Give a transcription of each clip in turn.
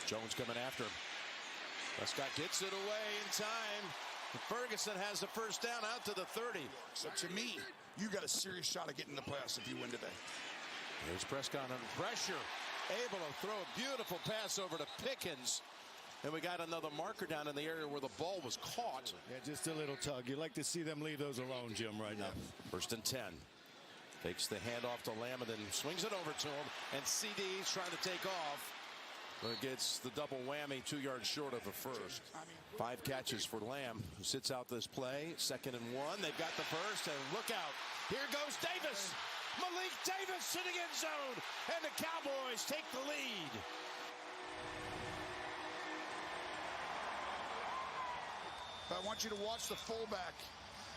Jones coming after him. Prescott gets it away in time. Ferguson has the first down out to the 30. So to me, you got a serious shot at getting in the playoffs if you win today. Here's Prescott under pressure. Able to throw a beautiful pass over to Pickens. And we got another marker down in the area where the ball was caught. Yeah, just a little tug. You'd like to see them leave those alone, Jim, right now. First and 10. Takes the handoff to Lamb and then swings it over to him. And CD's trying to take off. But gets the double whammy, 2 yards short of the first. 5 catches for Lamb, who sits out this play. 2nd and 1. They've got the first, and look out. Here goes Davis. Malik Davis sitting in zone. And the Cowboys take the lead. I want you to watch the fullback,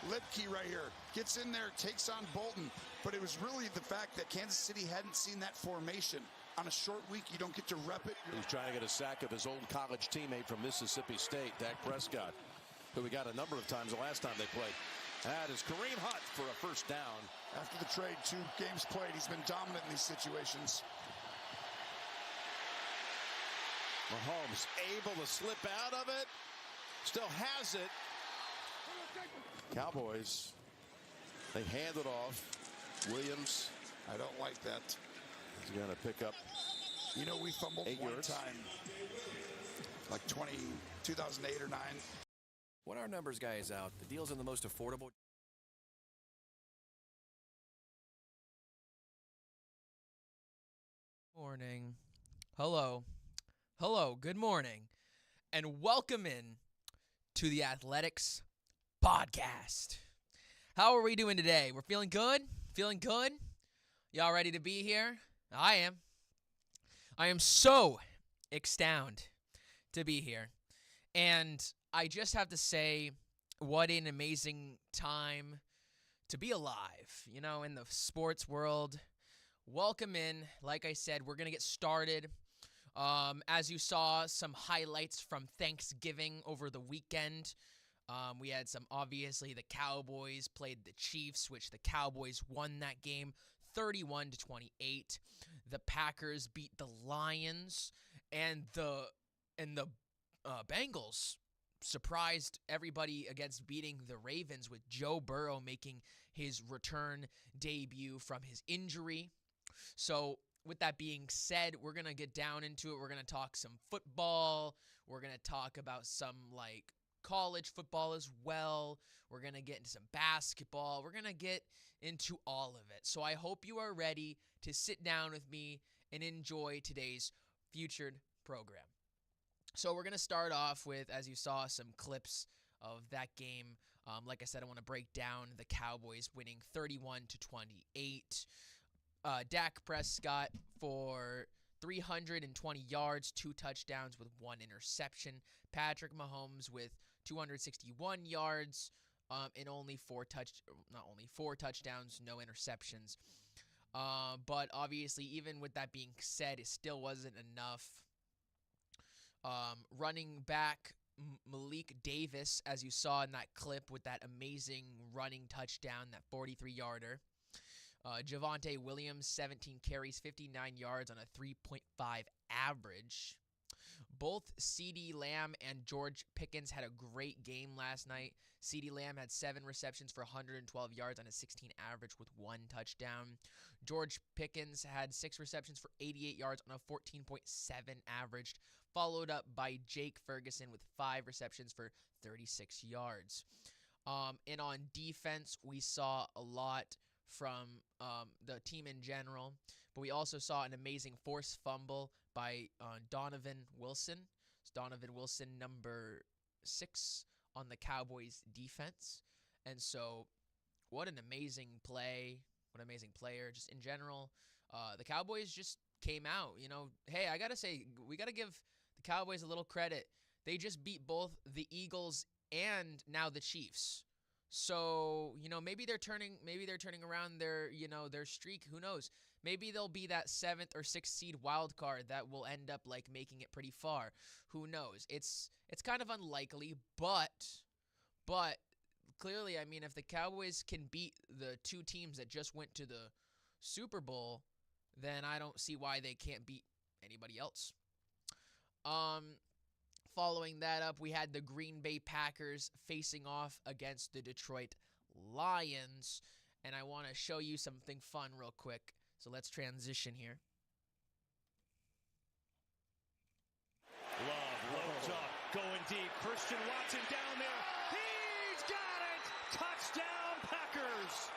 Lipke right here. Gets in there, takes on Bolton. But it was really the fact that Kansas City hadn't seen that formation. On a short week, you don't get to rep it. He's trying to get a sack of his old college teammate from Mississippi State, Dak Prescott, who we got a number of times the last time they played. That is Kareem Hunt for a first down. After the trade, 2 games played, he's been dominant in these situations. Mahomes able to slip out of it. Still has it. Cowboys, they hand it off. Williams. I don't like that. He's going to pick up. You know, we fumbled 8 one yards. time, like 2008 or 9. When our numbers guy is out, the deals are the most affordable. Morning. Hello. Good morning. And welcome in to the Athletics Podcast. How are we doing today? We're feeling good? Feeling good? Y'all ready to be here? I am. I am so ecstatic to be here. And I just have to say, what an amazing time to be alive, you know, in the sports world. Welcome in. Like I said, we're going to get started. As you saw, some highlights from Thanksgiving over the weekend. We had obviously, the Cowboys played the Chiefs, which the Cowboys won that game 31-28. The Packers beat the Lions, and the Bengals surprised everybody against beating the Ravens, with Joe Burrow making his return debut from his injury. So with that being said, we're going to get down into it. We're going to talk some football. We're going to talk about some college football as well. We're going to get into some basketball. We're going to get into all of it. So I hope you are ready to sit down with me and enjoy today's featured program. So we're going to start off with, as you saw, some clips of that game. Like I said, I want to break down the Cowboys winning 31-28. Dak Prescott for 320 yards, 2 touchdowns with 1 interception. Patrick Mahomes with 261 yards and only 4 touchdowns, no interceptions. But obviously, even with that being said, it still wasn't enough. Running back Malik Davis, as you saw in that clip with that amazing running touchdown, that 43-yarder. Javonte Williams, 17 carries, 59 yards on a 3.5 average. Both CeeDee Lamb and George Pickens had a great game last night. CeeDee Lamb had 7 receptions for 112 yards on a 16 average with 1 touchdown. George Pickens had 6 receptions for 88 yards on a 14.7 averaged, followed up by Jake Ferguson with 5 receptions for 36 yards. And on defense, we saw a lot from the team in general, but we also saw an amazing forced fumble by Donovan Wilson. It's Donovan Wilson, number 6 on the Cowboys defense. And so what an amazing play, what an amazing player. Just in general, the Cowboys just came out. You know, hey, I got to say, we got to give the Cowboys a little credit. They just beat both the Eagles and now the Chiefs. So, you know, maybe they're turning around their streak. Who knows? Maybe they'll be that 7th or 6th seed wild card that will end up making it pretty far. Who knows? It's kind of unlikely, but clearly, I mean, if the Cowboys can beat the 2 teams that just went to the Super Bowl, then I don't see why they can't beat anybody else. Following that up, we had the Green Bay Packers facing off against the Detroit Lions. And I want to show you something fun real quick. So let's transition here. Love loads up, going deep. Christian Watson down there. He's got it! Touchdown, Packers!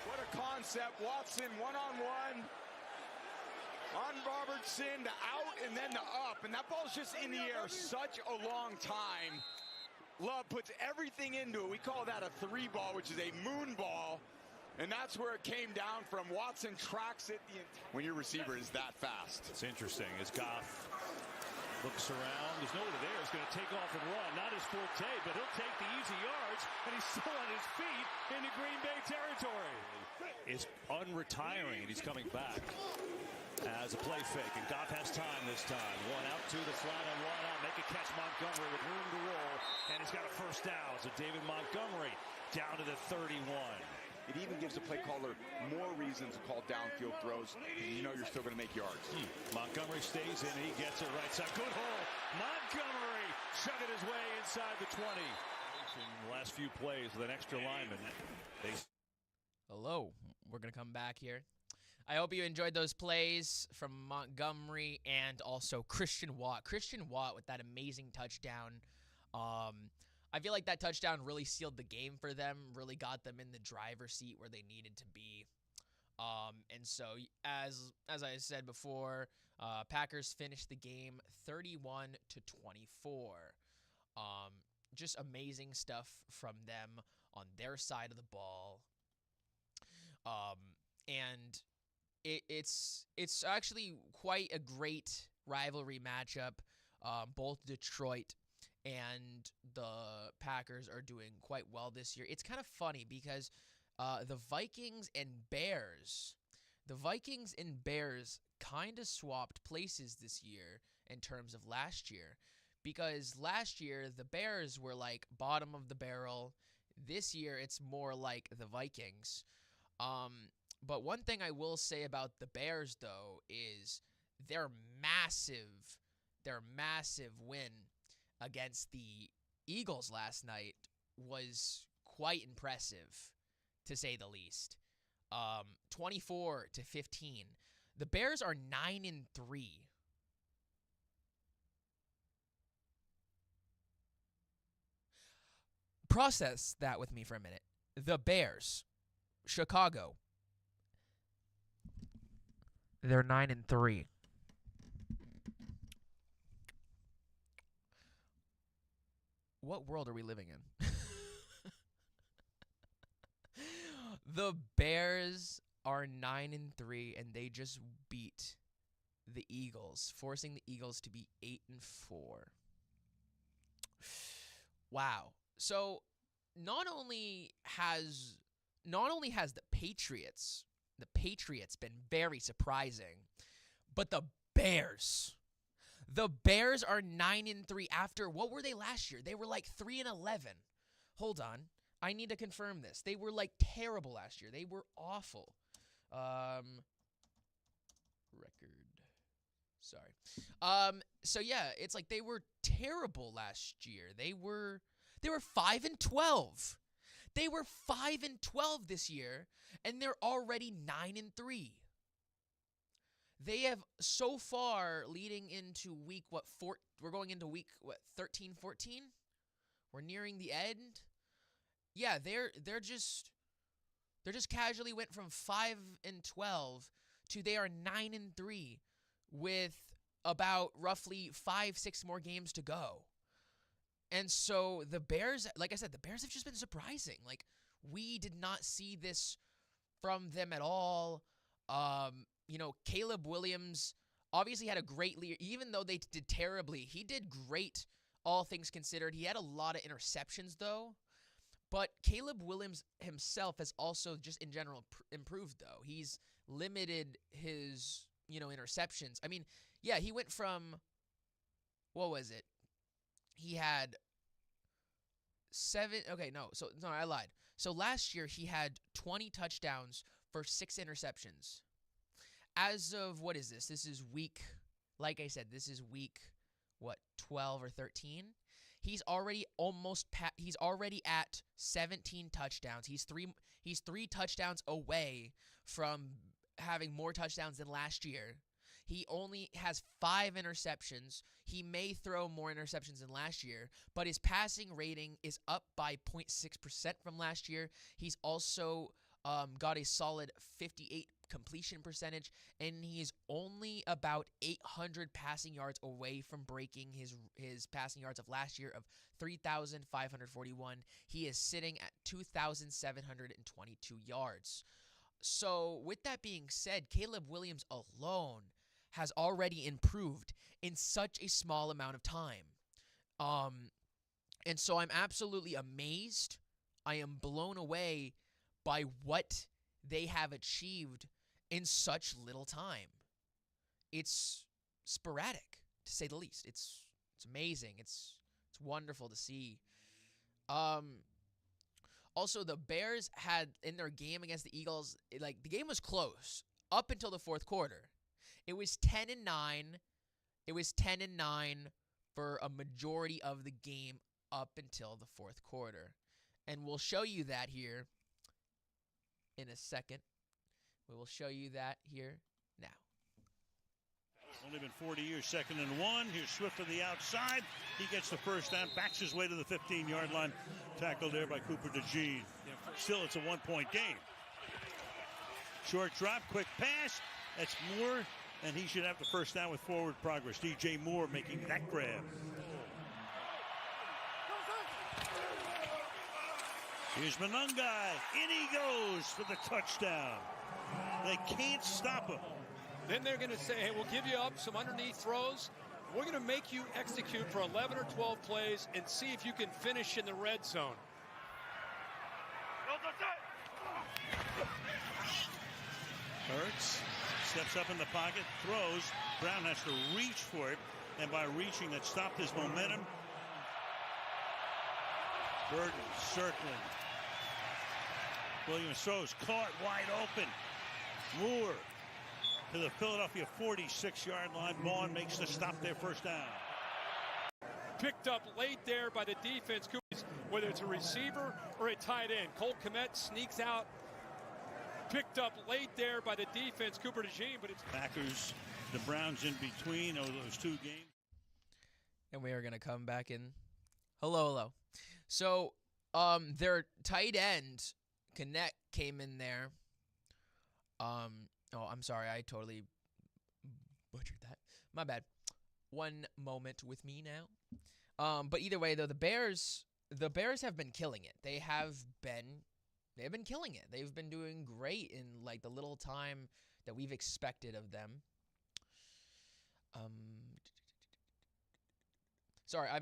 What a concept. Watson one-on-one. On Robertson to out and then to up. And that ball's just in the air such a long time. Love puts everything into it. We call that a 3-ball, which is a moon ball. And that's where it came down from. Watson tracks it when your receiver is that fast. It's interesting as Goff looks around. There's nobody there. He's going to take off and run. Not his forte, but he'll take the easy yards. And he's still on his feet into Green Bay territory. Is unretiring, and he's coming back as a play fake. And Goff has time this time. One out to the flat and one out. Make a catch, Montgomery with room to roll. And he's got a first down. So David Montgomery down to the 31. It even gives the play caller more reasons to call downfield throws. You know you're still going to make yards. Montgomery stays in. He gets it right side. Good hole. Montgomery chugging his way inside the 20. In the last few plays with an extra lineman. Hello. We're going to come back here. I hope you enjoyed those plays from Montgomery and also Christian Watt. Christian Watt with that amazing touchdown. I feel like that touchdown really sealed the game for them, really got them in the driver's seat where they needed to be. And so, as I said before, Packers finished the game 31-24. Just amazing stuff from them on their side of the ball. And it's actually quite a great rivalry matchup. Both Detroit and the Packers are doing quite well this year. It's kind of funny because the Vikings and Bears kind of swapped places this year in terms of last year. Because last year, the Bears were like bottom of the barrel. This year, it's more like the Vikings. But one thing I will say about the Bears, though, is their massive win against the Eagles last night was quite impressive, to say the least. 24-15. The Bears are 9-3. Process that with me for a minute. The Bears, Chicago, they're 9-3. What world are we living in? The Bears are 9-3, and they just beat the Eagles, forcing the Eagles to be 8-4. Wow. So not only has the Patriots been very surprising, but the Bears are 9-3 after, what were they last year? They were like 3-11. Hold on. I need to confirm this. They were like terrible last year. They were awful. Record. Sorry. So yeah, it's like they were terrible last year. They were 5-12. They were 5-12 this year, and they're already 9-3. They have so far leading into we're going into week 13, 14? We're nearing the end. Yeah, they're just casually went from 5-12 to they are 9-3 with about roughly 5-6 more games to go. And so the Bears, like I said, the Bears have just been surprising. Like, we did not see this from them at all. Caleb Williams obviously had a great lead. Even though they did terribly, he did great, all things considered. He had a lot of interceptions, though. But Caleb Williams himself has also just in general improved, though. He's limited his, interceptions. I mean, yeah, he went from, what was it? He had 7. Okay, no, I lied. So last year he had 20 touchdowns for 6 interceptions. as of, what is this? This is week, like I said, this is week, 12 or 13? He's already he's already at 17 touchdowns. He's three touchdowns away from having more touchdowns than last year. He only has 5 interceptions. He may throw more interceptions than last year, but his passing rating is up by 0.6% from last year. He's also got a solid 58 completion percentage, and he's only about 800 passing yards away from breaking his passing yards of last year of 3,541. He is sitting at 2,722 yards. So with that being said, Caleb Williams alone has already improved in such a small amount of time. And so I'm absolutely amazed. I am blown away by what they have achieved in such little time. It's sporadic, to say the least. It's amazing. It's wonderful to see. Also, the Bears had, in their game against the Eagles, the game was close up until the fourth quarter. It was 10-9. It was 10-9 for a majority of the game up until the fourth quarter. And we'll show you that here in a second. We will show you that here now. Only been 40 years, 2nd and 1. Here's Swift on the outside. He gets the first down, backs his way to the 15-yard line. Tackled there by Cooper DeJean. Still, it's a 1-point game. Short drop, quick pass. That's Moore, and he should have the first down with forward progress. DJ Moore making that grab. Here's Monangai. In he goes for the touchdown. They can't stop him. Then they're going to say, hey, we'll give you up some underneath throws. We're going to make you execute for 11 or 12 plays and see if you can finish in the red zone. Hurts steps up in the pocket, throws. Brown has to reach for it, and by reaching, that stopped his momentum. Burton circling. Williams throws, caught wide open. Moore to the Philadelphia 46-yard line. Vaughn makes the stop there, first down. Picked up late there by the defense, whether it's a receiver or a tight end. Cole Kmet sneaks out. Picked up late there by the defense, Cooper DeJean, but it's Packers, the Browns in between those two games. And we are going to come back in. Hello. So, their tight end, Kmet, came in there. Oh, I'm sorry. I totally butchered that. My bad. One moment with me now. But either way, though, the Bears have been killing it. They've been killing it. They've been doing great in the little time that we've expected of them. I'm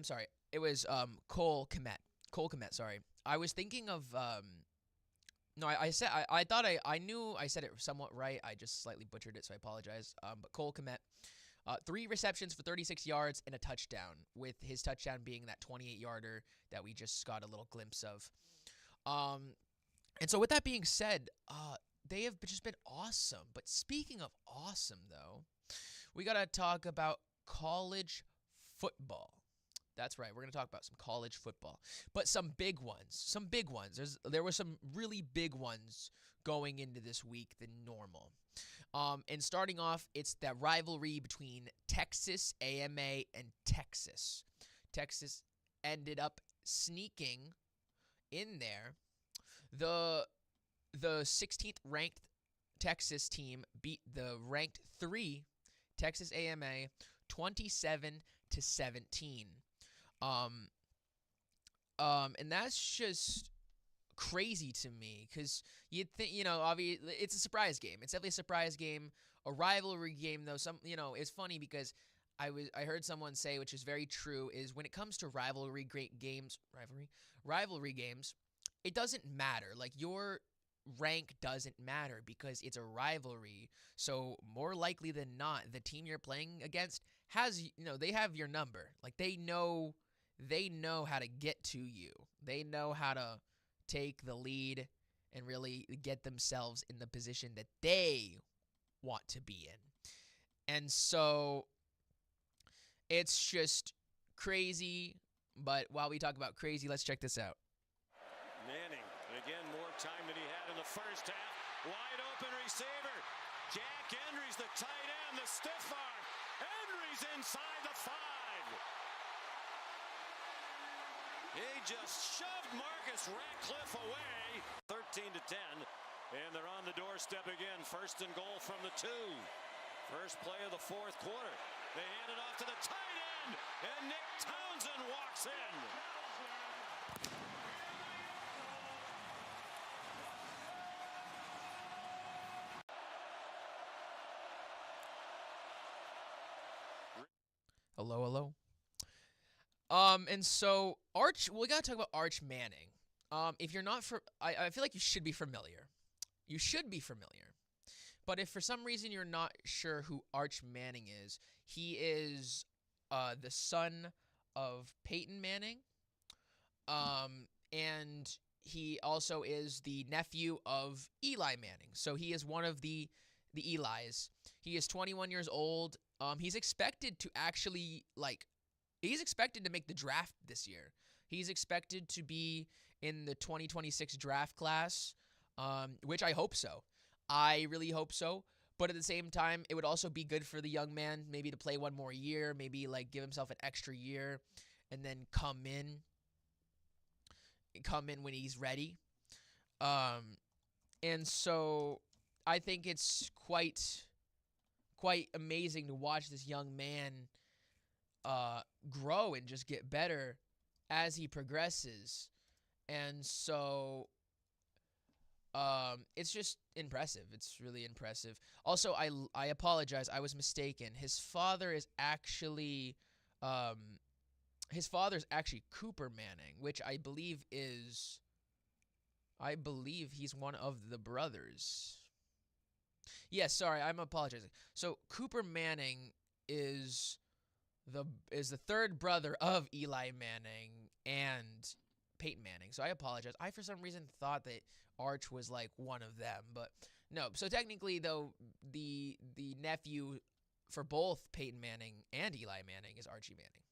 sorry. It was Cole Kmet. Cole Kmet, sorry. I was thinking of no, I thought I knew I said it somewhat right. I just slightly butchered it, so I apologize. But Cole Kmet, 3 receptions for 36 yards and a touchdown, with his touchdown being that 28-yarder that we just got a little glimpse of. And so with that being said, they have just been awesome. But speaking of awesome, though, we got to talk about college football. That's right. We're going to talk about some college football, but some big ones. There were some really big ones going into this week than normal. And starting off, it's that rivalry between Texas AMA and Texas. Texas ended up sneaking in there. The 16th ranked Texas team beat the ranked 3 Texas AMA 27-17. And that's just crazy to me, because you'd think, obviously it's a surprise game. It's definitely a surprise game, a rivalry game, though. It's funny because I heard someone say, which is very true, is when it comes to rivalry games, it doesn't matter. Your rank doesn't matter because it's a rivalry. So more likely than not, the team you're playing against has, they have your number. They know how to get to you. They know how to take the lead and really get themselves in the position that they want to be in. And so it's just crazy. But while we talk about crazy, let's check this out. Manning, again, more time than he had in the first half. Wide open receiver. Jack Henry's the tight end, the stiff arm. Henry's inside the 5. He just shoved Marcus Ratcliffe away. 13-10, and they're on the doorstep again. First and goal from the 2. First play of the fourth quarter. They hand it off to the tight end, and Nick Townsend walks in. Hello, hello. And so we gotta talk about Arch Manning. If you're not I feel like you should be familiar. You should be familiar. But if for some reason you're not sure who Arch Manning is, he is the son of Peyton Manning. And he also is the nephew of Eli Manning. So he is one of the Elis. He is 21 years old. He's expected to actually, he's expected to make the draft this year. He's expected to be in the 2026 draft class, which I hope so. I really hope so. But at the same time, it would also be good for the young man maybe to play one more year, maybe give himself an extra year and then come in when he's ready. And so I think it's quite amazing to watch this young man grow and just get better as he progresses. And so it's just impressive. It's really impressive. Also, I apologize. I was mistaken. His father's actually Cooper Manning, which I believe he's one of the brothers. Yes, sorry, I'm apologizing. So Cooper Manning is the third brother of Eli Manning and Peyton Manning. So I apologize. I for some reason thought that Arch was one of them, but no. So technically, though, the nephew for both Peyton Manning and Eli Manning is Archie Manning.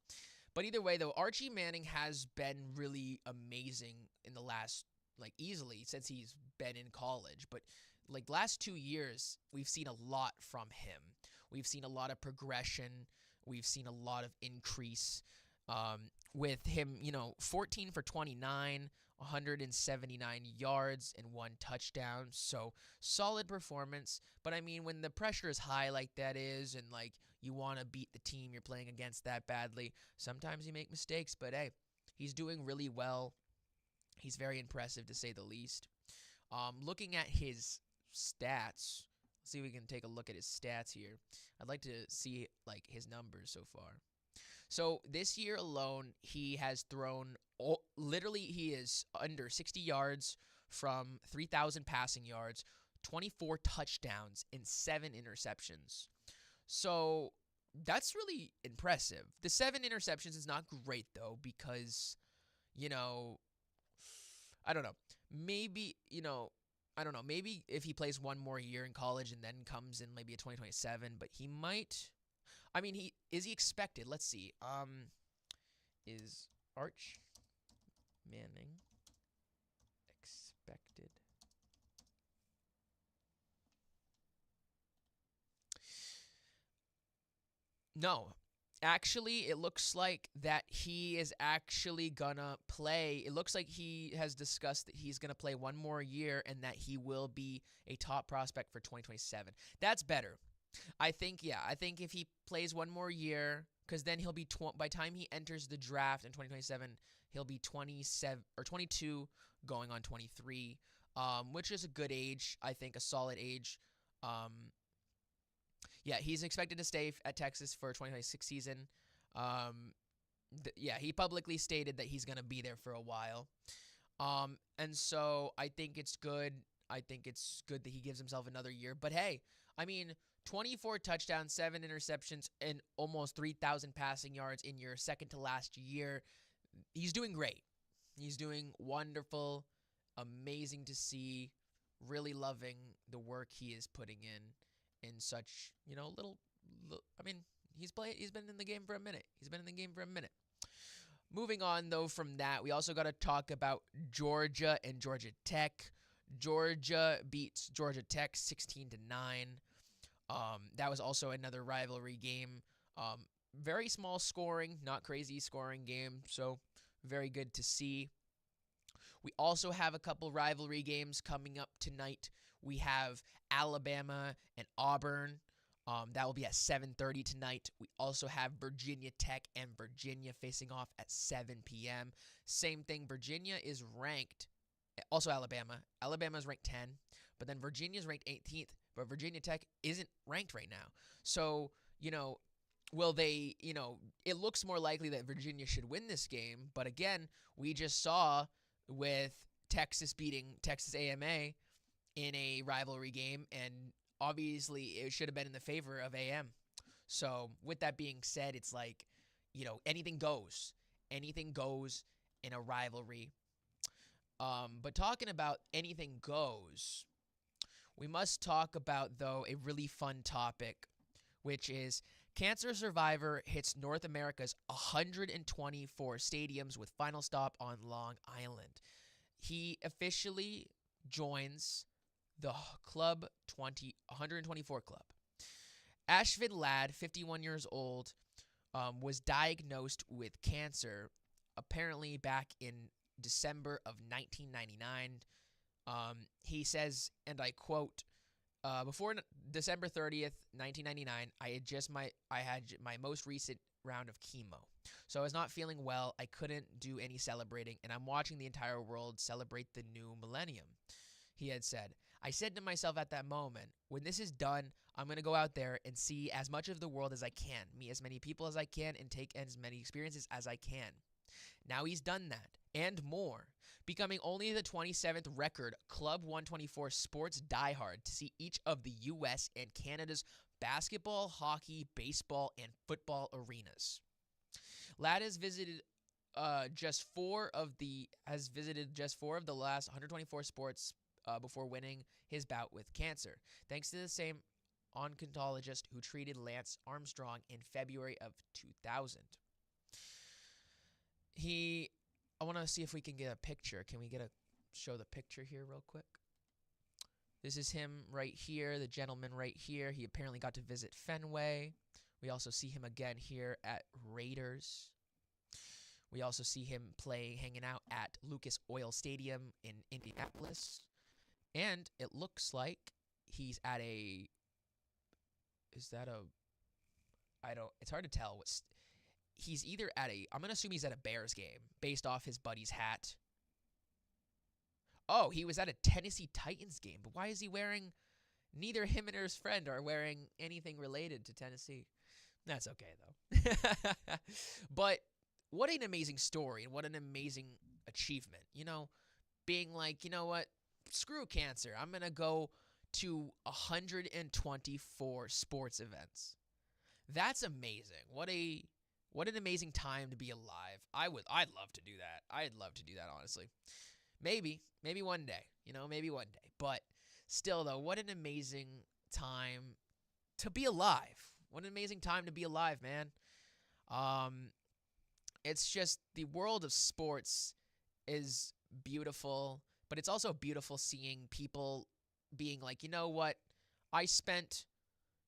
But either way, though, Archie Manning has been really amazing in the last easily since he's been in college, but last 2 years, we've seen a lot from him. We've seen a lot of progression. We've seen a lot of increase with him, 14 for 29, 179 yards and 1 touchdown. So solid performance. But I mean, when the pressure is high like that is, and you want to beat the team you're playing against that badly, sometimes you make mistakes. But hey, he's doing really well. He's very impressive to say the least. Looking at his stats, let's see if we can take a look at his stats here. I'd like to see his numbers so far. So this year alone, he has thrown he is under 60 yards from 3,000 passing yards, 24 touchdowns, and 7 interceptions. So that's really impressive. The 7 interceptions is not great though, because I don't know. Maybe maybe if he plays one more year in college and then comes in maybe a 2027, but he might. I mean, is he expected? Let's see. Is Arch Manning expected? No. Actually, it looks like that he is actually gonna play. It looks like he has discussed that he's gonna play one more year and that he will be a top prospect for 2027. That's better. I think if he plays one more year, because then he'll be by the time he enters the draft in 2027, he'll be 27 or 22, going on 23, which is a good age. I think a solid age. Yeah, he's expected to stay at Texas for 2026 season. He publicly stated that he's going to be there for a while. And so I think it's good. I think it's good that he gives himself another year. But hey, I mean, 24 touchdowns, 7 interceptions, and almost 3,000 passing yards in your second to last year. He's doing great. He's doing wonderful, amazing to see. Really loving the work he is putting in. in such, little I mean, he's been in the game for a minute. Moving on, though, from that, we also got to talk about Georgia and Georgia Tech. Georgia beats Georgia Tech 16-9. That was also another rivalry game. Very small scoring, not crazy scoring game, so very good to see. We also have a couple rivalry games coming up tonight. We have Alabama and Auburn. That will be at 7:30 tonight. We also have Virginia Tech and Virginia facing off at 7 p.m. Same thing, Virginia is ranked. Also Alabama. Alabama is ranked 10, but then Virginia is ranked 18th, but Virginia Tech isn't ranked right now. So, will they, it looks more likely that Virginia should win this game, but again, we just saw with Texas beating Texas A&M in a rivalry game, and obviously it should have been in the favor of A&M. So with that being said, it's like, anything goes. Anything goes in a rivalry. But talking about anything goes, we must talk about, though, a really fun topic, which is Cancer Survivor hits North America's 124 stadiums with final stop on Long Island. He officially joins the Club 124 Club. Ashvin Ladd, 51 years old, was diagnosed with cancer apparently back in December of 1999. He says, and I quote, before December 30th, 1999, I had my most recent round of chemo. So I was not feeling well. I couldn't do any celebrating, and I'm watching the entire world celebrate the new millennium, he had said. I said to myself at that moment, when this is done, I'm going to go out there and see as much of the world as I can, meet as many people as I can, and take as many experiences as I can. Now he's done that, and more, becoming only the 27th record Club 124 sports diehard to see each of the U.S. and Canada's basketball, hockey, baseball, and football arenas. Ladd has visited just four of the last 124 sports before winning his bout with cancer, thanks to the same oncologist who treated Lance Armstrong in February of 2000. I want to see if we can get a picture. Can we show the picture here real quick? This is him right here, the gentleman right here. He apparently got to visit Fenway. We also see him again here at Raiders. We also see him hanging out at Lucas Oil Stadium in Indianapolis. And it looks like he's at it's hard to tell. He's either I'm going to assume he's at a Bears game based off his buddy's hat. Oh, he was at a Tennessee Titans game. But why is he wearing, neither him and his friend are wearing anything related to Tennessee. That's okay, though. But what an amazing story and what an amazing achievement. Being like, you know what? Screw cancer. I'm going to go to 124 sports events. That's amazing. What an amazing time to be alive. I'd love to do that. I'd love to do that, honestly. Maybe one day, maybe one day. But still, though, what an amazing time to be alive. What an amazing time to be alive, man. It's just the world of sports is beautiful, but it's also beautiful seeing people being like, you know what? I spent,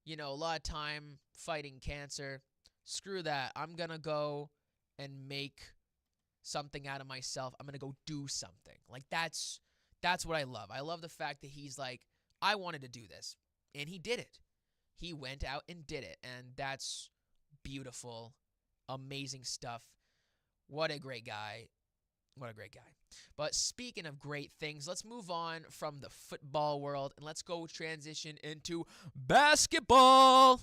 a lot of time fighting cancer. Screw that. I'm going to go and make something out of myself. I'm going to go do something. Like, that's what I love. I love the fact that he's like, I wanted to do this. And he did it. He went out and did it. And that's beautiful. Amazing stuff. What a great guy. What a great guy. But speaking of great things, let's move on from the football world and let's go transition into basketball.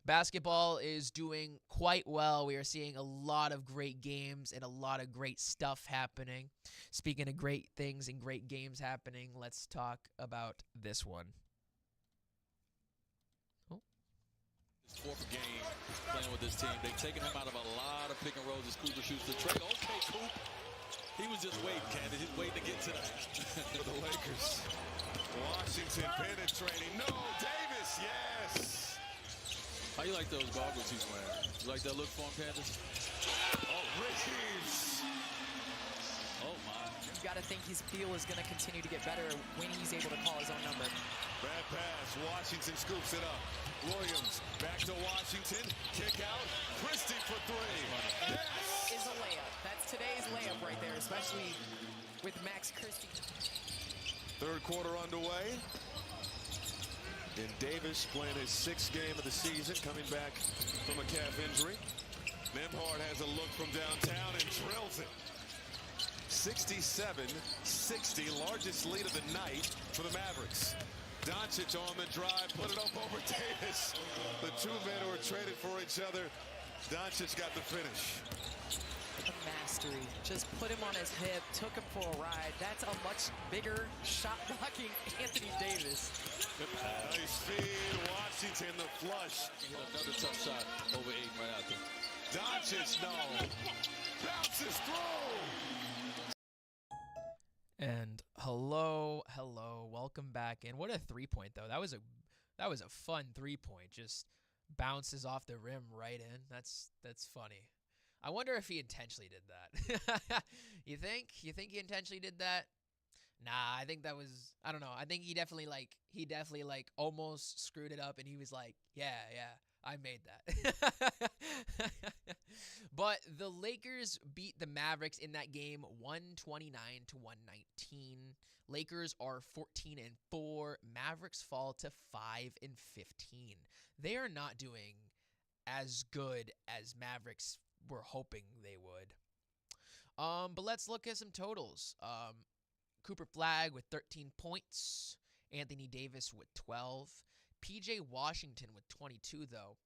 Basketball is doing quite well. We are seeing a lot of great games and a lot of great stuff happening. Speaking of great things and great games happening, let's talk about this one. Fourth game playing with this team. They've taken him out of a lot of pick and rolls as Cooper shoots the tray. Okay, Coop. He was just waiting, Candace. He's waiting to get to that. For the Lakers. Washington penetrating. No, Davis. Yeah. How you like those goggles he's wearing? You like that look for him, Candace? Oh, Richards. Oh, my. You got to think his feel is going to continue to get better when he's able to call his own number. Bad pass. Washington scoops it up. Williams back to Washington. Kick out. Christie for three. Yes! Is a layup. That's today's layup right there, especially with Max Christie. Third quarter underway. And Davis playing his 6th game of the season, coming back from a calf injury. Nembhard has a look from downtown and drills it. 67-60, largest lead of the night for the Mavericks. Doncic on the drive, put it up over Davis. The two men who are traded for each other. Doncic got the finish. The mastery. Just put him on his hip, took him for a ride. That's a much bigger shot blocking Anthony Davis. Nice feed. Washington, the flush. Another tough shot over 8 right after. Doncic, no. Bounces through. And hello, welcome back in. What a 3-point though. That was a fun 3-point. Just bounces off the rim right in. That's funny. I wonder if he intentionally did that. You think he intentionally did that? Nah, I think that was, I don't know. I think he definitely almost screwed it up and he was like, yeah, I made that. But the Lakers beat the Mavericks in that game 129-119. Lakers are 14-4. Mavericks fall to 5-15. They are not doing as good as Mavericks were hoping they would. But let's look at some totals. Cooper Flagg with 13 points. Anthony Davis with 12. PJ Washington with 22, though.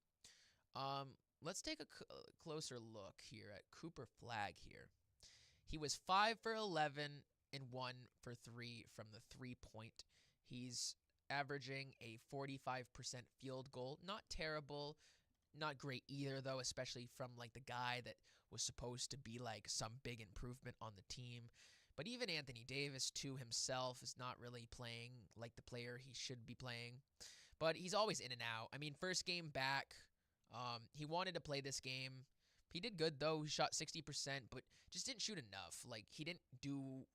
Let's take a closer look here at Cooper Flagg here. He was 5 for 11 and 1 for 3 from the 3-point. He's averaging a 45% field goal. Not terrible. Not great either, though, especially from like the guy that was supposed to be like some big improvement on the team. But even Anthony Davis, too, himself is not really playing like the player he should be playing. But he's always in and out. I mean, first game back, he wanted to play this game. He did good, though. He shot 60%, but just didn't shoot enough. Like, he didn't do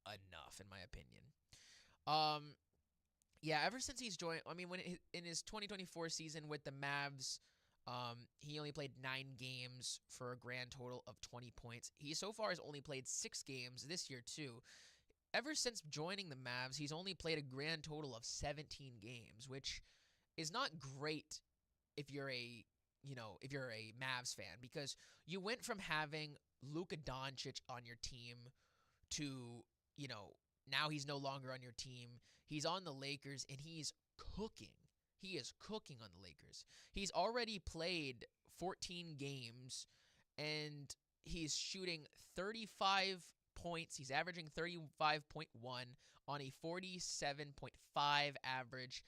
enough, in my opinion. Yeah, ever since he's joined, I mean, in his 2024 season with the Mavs, he only played 9 games for a grand total of 20 points. He so far has only played 6 games this year, too. Ever since joining the Mavs, he's only played a grand total of 17 games, which is not great if you're a Mavs fan, because you went from having Luka Doncic on your team to, now he's no longer on your team. He's on the Lakers, and he's cooking. He is cooking on the Lakers. He's already played 14 games, and he's shooting 35 points. He's averaging 35.1 on a 47.5 average,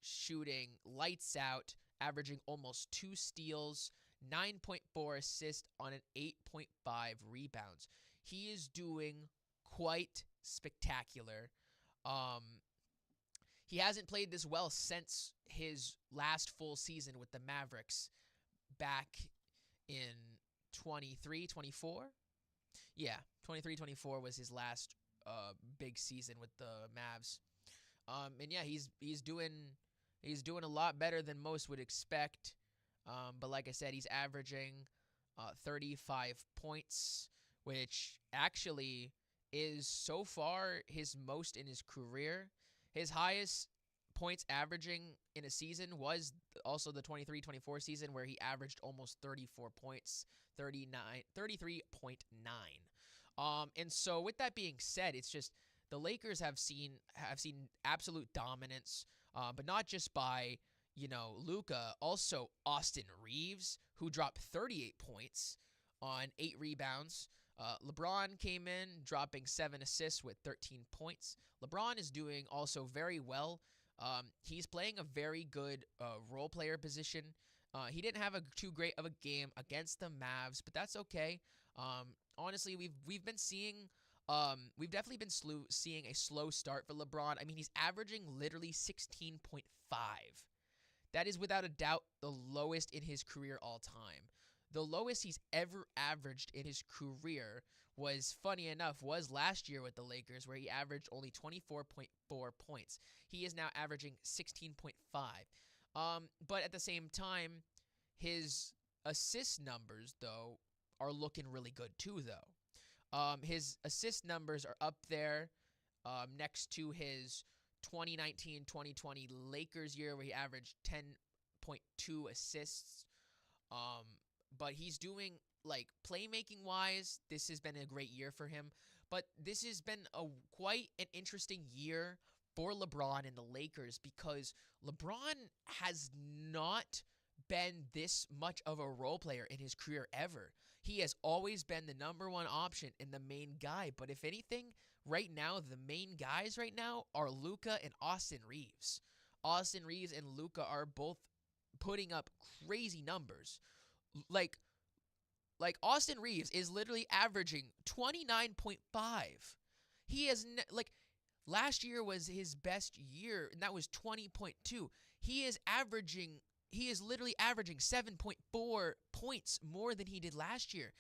shooting lights out, averaging almost 2 steals, 9.4 assists on an 8.5 rebounds. He is doing quite spectacular. He hasn't played this well since his last full season with the Mavericks back in 23-24. Yeah, 23-24 was his last big season with the Mavs. And yeah, he's doing a lot better than most would expect. But like I said, he's averaging 35 points, which actually is so far his most in his career. His highest points averaging in a season was also the 23-24 season, where he averaged almost 34 points, 33.9. And so with that being said, it's just the Lakers have seen absolute dominance, but not just by, Luka, also Austin Reeves, who dropped 38 points on 8 rebounds. LeBron came in, dropping 7 assists with 13 points. LeBron is doing also very well. He's playing a very good role player position. He didn't have too great of a game against the Mavs, but that's okay. Honestly, we've been seeing, we've definitely been seeing a slow start for LeBron. I mean, he's averaging literally 16.5. That is without a doubt the lowest in his career all time. The lowest he's ever averaged in his career was, funny enough, was last year with the Lakers, where he averaged only 24.4 points. He is now averaging 16.5. But at the same time, his assist numbers, though, are looking really good too, though. His assist numbers are up there next to his 2019-2020 Lakers year, where he averaged 10.2 assists. But he's doing, like, playmaking-wise, this has been a great year for him. But this has been quite an interesting year for LeBron and the Lakers, because LeBron has not been this much of a role player in his career ever. He has always been the number one option and the main guy. But if anything, right now, the main guys right now are Luka and Austin Reeves. Austin Reeves and Luka are both putting up crazy numbers. Like Austin Reeves is literally averaging 29.5. He has last year was his best year, and that was 20.2. He is literally averaging 7.4 points more than he did last year.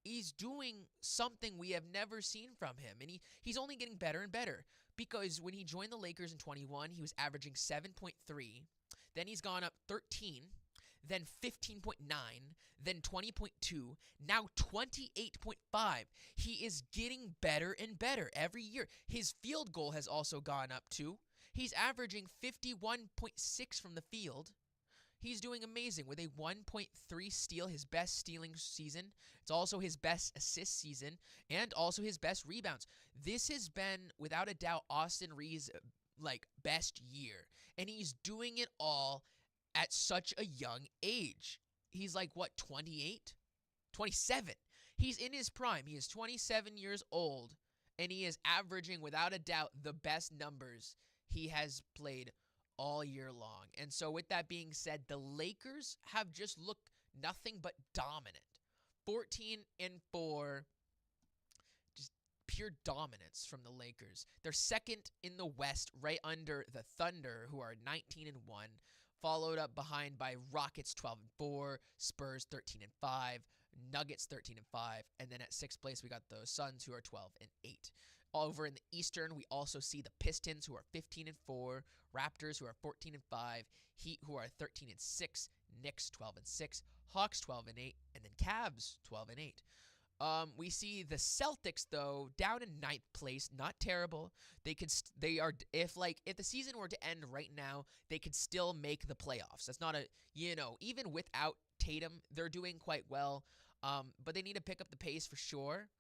He's doing something we have never seen from him, and he's only getting better and better, because when he joined the Lakers in 21, he was averaging 7.3. Then he's gone up 13, then 15.9, then 20.2, now 28.5. He is getting better and better every year. His field goal has also gone up too. He's averaging 51.6 from the field. He's doing amazing with a 1.3 steal, his best stealing season. It's also his best assist season, and also his best rebounds. This has been, without a doubt, Austin Reeves' best year, and he's doing it all at such a young age. He's 28? 27. He's in his prime. He is 27 years old, and he is averaging, without a doubt, the best numbers he has played all year long. And so with that being said, the Lakers have just looked nothing but dominant. 14-4, just pure dominance from the Lakers. They're second in the West, right under the Thunder, who are 19-1, followed up behind by Rockets 12-4, Spurs 13-5, Nuggets 13-5, and then at 6th place we got the Suns, who are 12-8. Over in the Eastern, we also see the Pistons, who are 15-4, Raptors, who are 14-5, Heat, who are 13-6, Knicks 12-6, Hawks 12-8, and then Cavs 12-8. We see the Celtics, though, down in 9th place. Not terrible. They are if the season were to end right now, they could still make the playoffs. That's not even without Tatum, they're doing quite well. But they need to pick up the pace for sure.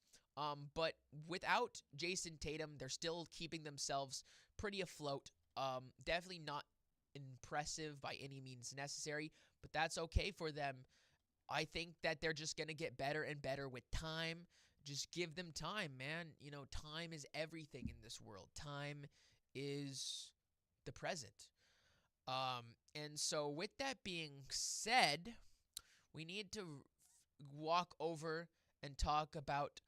But without Jason Tatum, they're still keeping themselves pretty afloat. Definitely not impressive by any means necessary, but that's okay for them. I think that they're just going to get better and better with time. Just give them time, man. Time is everything in this world. Time is the present. And so with that being said, we need to walk over and talk about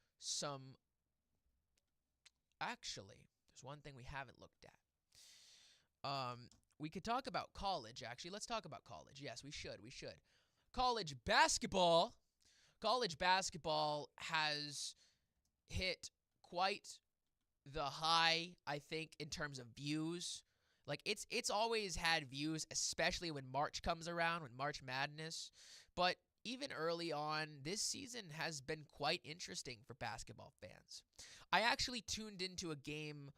actually, there's one thing we haven't looked at. We could talk about college, actually. Let's talk about college. Yes, we should. College basketball. College basketball has hit quite the high, I think, in terms of views. It's always had views, especially when March comes around, when March Madness. But even early on, this season has been quite interesting for basketball fans. I actually tuned into a game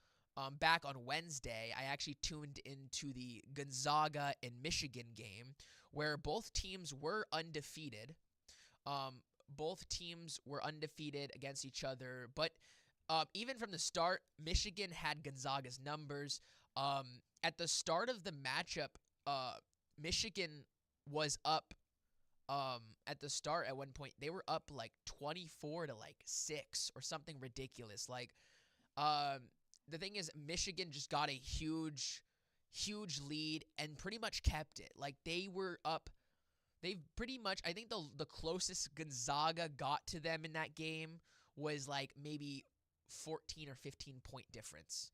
back on Wednesday. I actually tuned into the Gonzaga and Michigan game, where both teams were undefeated. Both teams were undefeated against each other, but even from the start, Michigan had Gonzaga's numbers. At the start of the matchup, Michigan was up. At the start, at one point, they were up 24-6 or something ridiculous. The thing is, Michigan just got a huge lead and pretty much kept it. They were up. They've pretty much, I think the closest Gonzaga got to them in that game was maybe 14 or 15 point difference.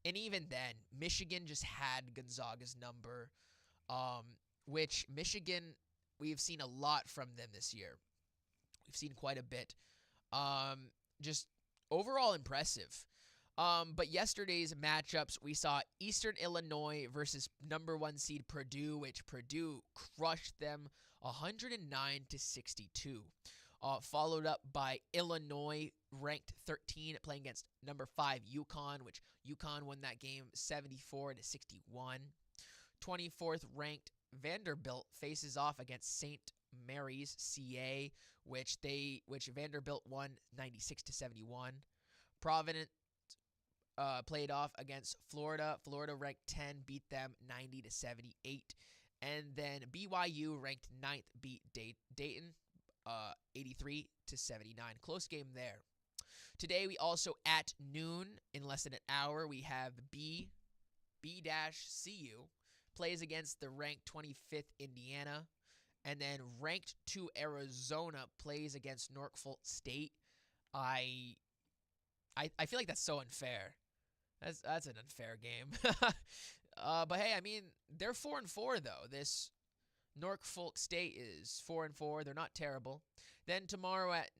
And even then, Michigan just had Gonzaga's number. which Michigan, we've seen a lot from them this year. We've seen quite a bit. Just overall impressive. But yesterday's matchups, we saw Eastern Illinois versus number 1 seed Purdue, which Purdue crushed them 109-62. Followed up by Illinois, ranked 13, playing against number 5 UConn, which UConn won that game 74-61. 24th ranked Vanderbilt faces off against St. Mary's CA, which Vanderbilt won 96-71. Providence played off against Florida. Florida ranked 10, beat them 90-78. And then BYU ranked 9th beat Dayton 83-79. Close game there. Today we also at noon, in less than an hour, we have B-CU plays against the ranked 25th Indiana. And then ranked 2 Arizona plays against Norfolk State. I feel like that's so unfair. That's an unfair game. But hey, I mean, they're 4-4 though. This Norfolk State is 4-4. They're not terrible. Then tomorrow at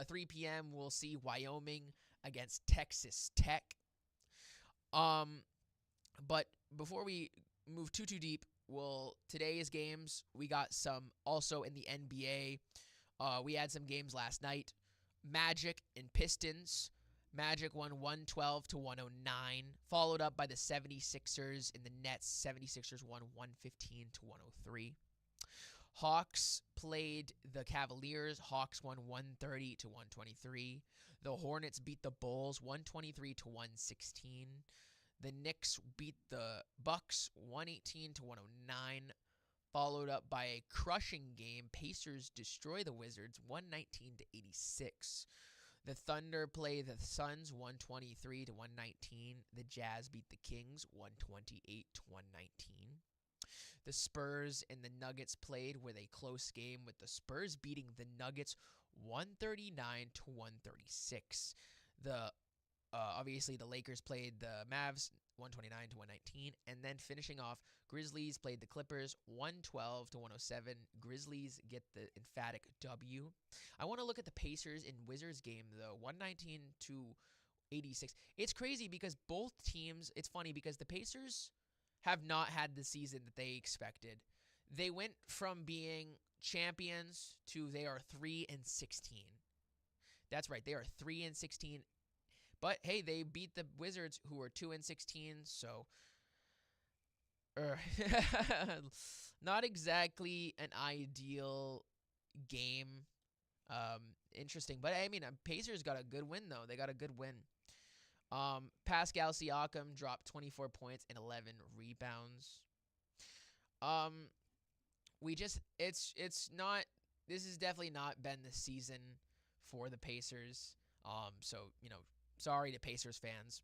3 p.m. we'll see Wyoming against Texas Tech. But before we move too deep, today's games, we got some also in the NBA. We had some games last night. Magic and Pistons. Magic won 112-109, followed up by the 76ers and the Nets. 76ers won 115-103. Hawks played the Cavaliers. Hawks won 130-123. The Hornets beat the Bulls 123-116. The Knicks beat the Bucks 118-109, followed up by a crushing game. Pacers destroy the Wizards 119-86. The Thunder play the Suns 123-119. The Jazz beat the Kings 128-119. The Spurs and the Nuggets played with a close game, with the Spurs beating the Nuggets 139-136. Obviously the Lakers played the Mavs 129-119, and then finishing off, Grizzlies played the Clippers 112-107. Grizzlies get the emphatic W. I want to look at the Pacers and Wizards game though, 119-86. It's crazy because both teams, it's funny because the Pacers have not had the season that they expected. They went from being champions to they are 3-16. That's right, they are 3-16. But hey, they beat the Wizards, who are 2-16. So, not exactly an ideal game. Interesting, but I mean, Pacers got a good win though. They got a good win. Pascal Siakam dropped 24 points and 11 rebounds. This has definitely not been the season for the Pacers. So, sorry to Pacers fans.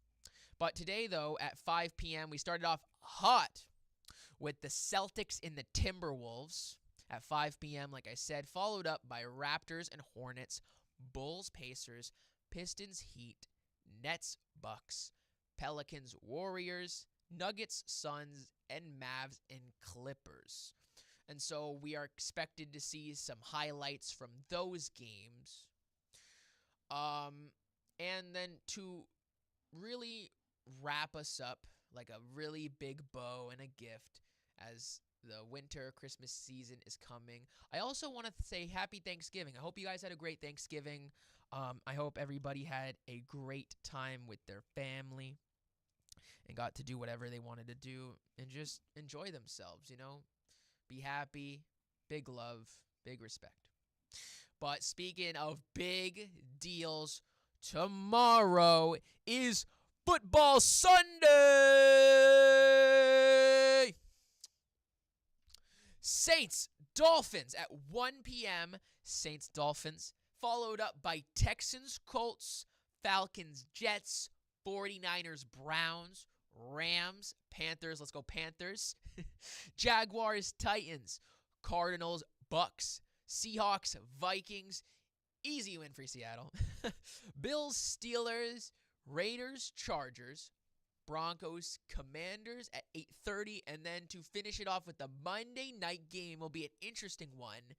But today, though, at 5 p.m., we started off hot with the Celtics and the Timberwolves at 5 p.m., like I said, followed up by Raptors and Hornets, Bulls, Pacers, Pistons, Heat, Nets, Bucks, Pelicans, Warriors, Nuggets, Suns, and Mavs and Clippers. And so we are expected to see some highlights from those games. And then to really wrap us up like a really big bow and a gift as the winter Christmas season is coming, I also want to say happy Thanksgiving. I hope you guys had a great Thanksgiving. I hope everybody had a great time with their family and got to do whatever they wanted to do and just enjoy themselves, Be happy, big love, big respect. But speaking of big deals, tomorrow is Football Sunday! Saints, Dolphins at 1 p.m. Saints, Dolphins, followed up by Texans, Colts, Falcons, Jets, 49ers, Browns, Rams, Panthers, let's go Panthers, Jaguars, Titans, Cardinals, Bucks, Seahawks, Vikings, easy win for Seattle, Bills, Steelers, Raiders, Chargers, Broncos, Commanders at 8:30, and then to finish it off with the Monday night game will be an interesting one.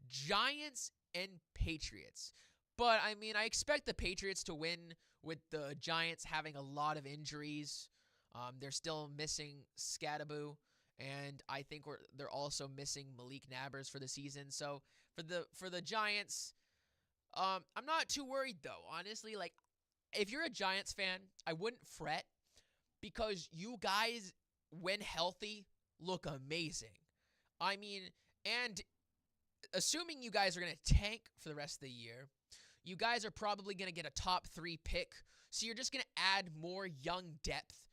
Giants and Patriots. But, I mean, I expect the Patriots to win with the Giants having a lot of injuries. They're still missing Scadaboo, and I think they're also missing Malik Nabers for the season. So, for the Giants, I'm not too worried, though. Honestly, like, if you're a Giants fan, I wouldn't fret because you guys, when healthy, look amazing. I mean, and assuming you guys are going to tank for the rest of the year, you guys are probably going to get a top 3 pick, so you're just going to add more young depth.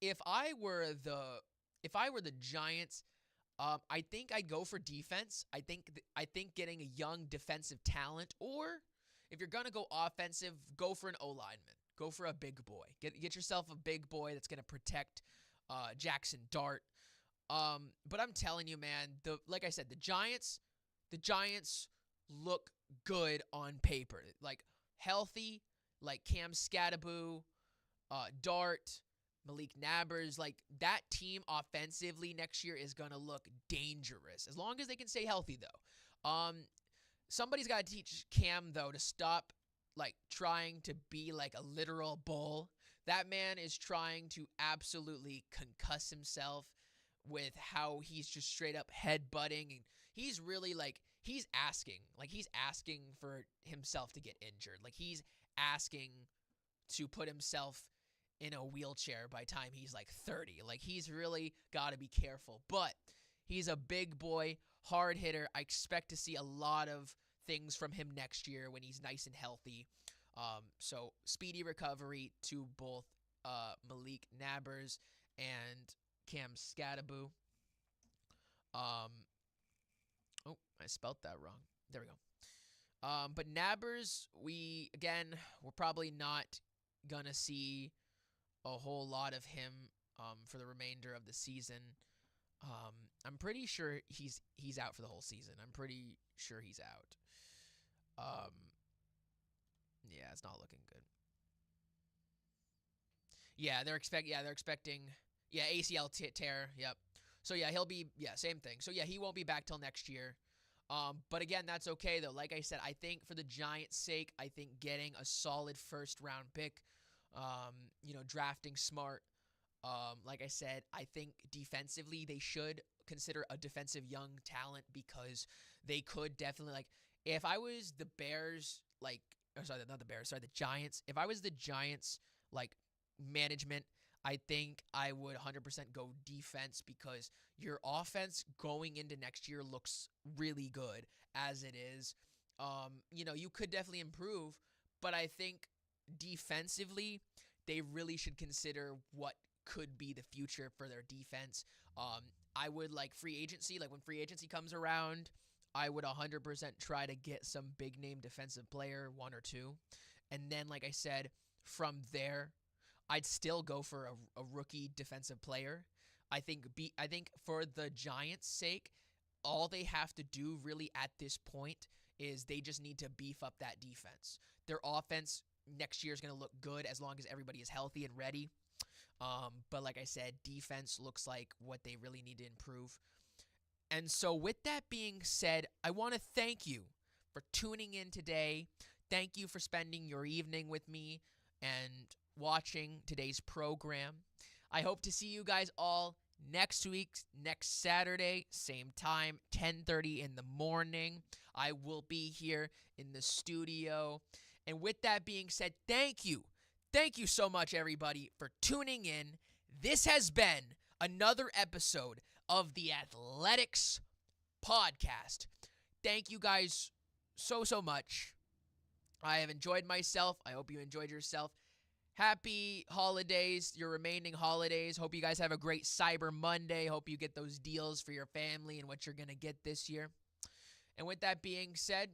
If I were the Giants, I think I'd go for defense. I think getting a young defensive talent, or if you're going to go offensive, go for an O-lineman. Go for a big boy. Get yourself a big boy that's going to protect Jackson Dart. But I'm telling you, man, like I said, the Giants look good on paper. Like, healthy, like Cam Scadaboo, Dart, Malik Nabers. Like, that team offensively next year is going to look dangerous. As long as they can stay healthy, though. Somebody's got to teach Cam, though, to stop, like, trying to be like a literal bull. That man is trying to absolutely concuss himself with how he's just straight up headbutting, and he's really he's asking for himself to get injured. Like, he's asking to put himself in a wheelchair by the time he's like 30. Like, he's really got to be careful. But he's a big boy, hard hitter. I expect to see a lot of things from him next year when he's nice and healthy. So speedy recovery to both Malik Nabers and Cam Scadaboo. Oh, I spelt that wrong. There we go. But Nabers, we're probably not gonna see a whole lot of him for the remainder of the season. I'm pretty sure he's out for the whole season. I'm pretty sure he's out. Yeah, it's not looking good. Yeah, they're expecting ACL tear. Yep. So yeah, he'll be same thing. So yeah, he won't be back till next year. But again, that's okay though. Like I said, I think for the Giants' sake, I think getting a solid first round pick, drafting smart. Like I said, I think defensively they should consider a defensive young talent because they could definitely, if I was the Bears, the Giants. If I was the Giants, management, I think I would 100% go defense because your offense going into next year looks really good as it is. You could definitely improve, but I think defensively, they really should consider what could be the future for their defense. I would like free agency, when free agency comes around, I would 100% try to get some big name defensive player, 1 or 2. And then, like I said, from there, I'd still go for a rookie defensive player. I think for the Giants' sake, all they have to do really at this point is they just need to beef up that defense. Their offense next year is going to look good as long as everybody is healthy and ready. But like I said, defense looks like what they really need to improve. And so with that being said, I want to thank you for tuning in today. Thank you for spending your evening with me and watching today's program. I hope to see you guys all next week, next Saturday, same time, 10:30 in the morning. I will be here in the studio. And with that being said, thank you. Thank you so much, everybody, for tuning in. This has been another episode of the Athletics Podcast. Thank you guys so much. I have enjoyed myself. I hope you enjoyed yourself. Happy holidays, your remaining holidays. Hope you guys have a great Cyber Monday. Hope you get those deals for your family and what you're going to get this year. And with that being said,